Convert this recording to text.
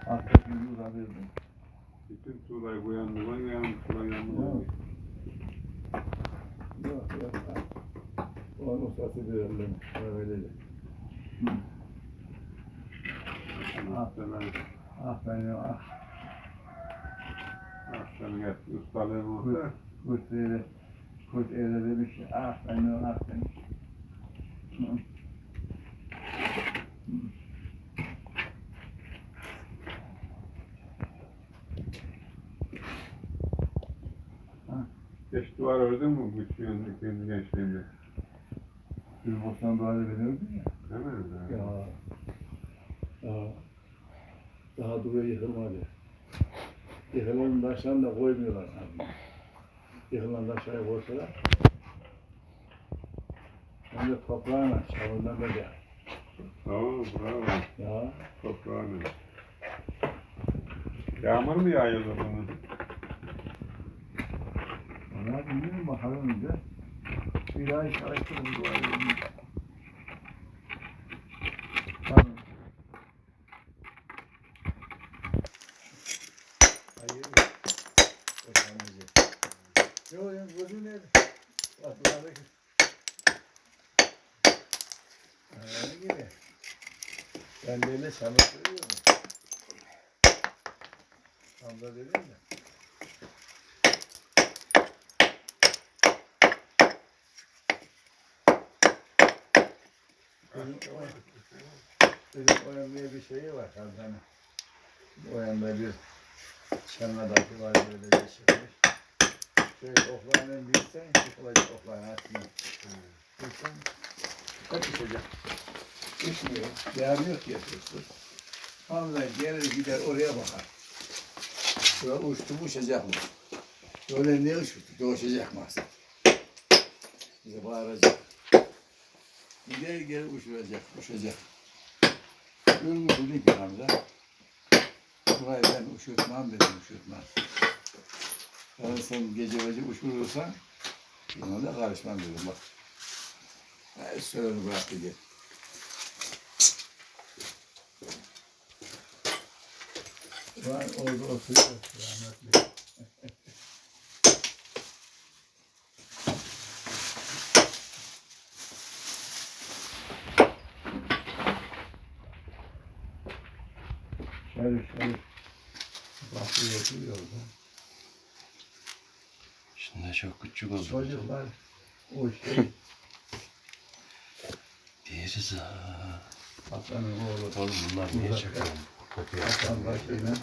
Artık yüzü uzatırdı. Bütün sulayı bu yanına, sulayı yanına. Yok. Onun ustası bir öyle. Öyleydi. Ah benim ah. Ah senin hep ustalığın olsa. Kurt öyle demiş ki ah benim ah benim. Geç duvar ördün mü bu kendi gençliğinde? Biz Bostan Doğa'da biliyordun ya. Değil mi? Daha duruyor yıkılmadı. Yıkılan taşlarını da koymuyorlar abi. Yıkılan taşları koysalar. Hem de toprağına, çamurdan da değil. Tamam, bravo. Ya. Toprağını. Yağmur mu yağıyordu bunun? Ona bilmiyorum bakalım önce. Bir ay çalıştım bu duvarı. Tamam. Hayır. O tanıcı. Yok ya gözüm nerede? Bak duvarda öyle gibi. Ben de öyle çalıştırıyorum. Tam da dedim ya. Dedim o yan diye bir şeyi var. Hani o yanda bir çanladaki var böyle geçirmiş. Şöyle oklarını bilsen yıkılacak oklarını açma. Bilsen kaç yıkacak? Düşmüyor. Değer yok ya dostum. Hamza gelir gider oraya bakar. Şurada uçtu mu uçacak mı? Öyle ne uçtu? Doğuşacak mı aslında? Bize bağıracak. Gider geri uçacak. Görmüş dedi ki Hamza. Burayı ben uçurtmam dedim, uçurtmam. Yani sen gece uçurursan buna da karışmam dedim bak. Her sözünü bıraktı gel. Var orada oturuyor rahmetli. Şerif. Bakıyor oturuyor orada. Şimdi çok küçük oldu. Çocuklar o şey. Deriz ha. Hasan'ın oğlu. Oğlum bunlar niye çakıyor? Kokuyor. Hasan başıyla.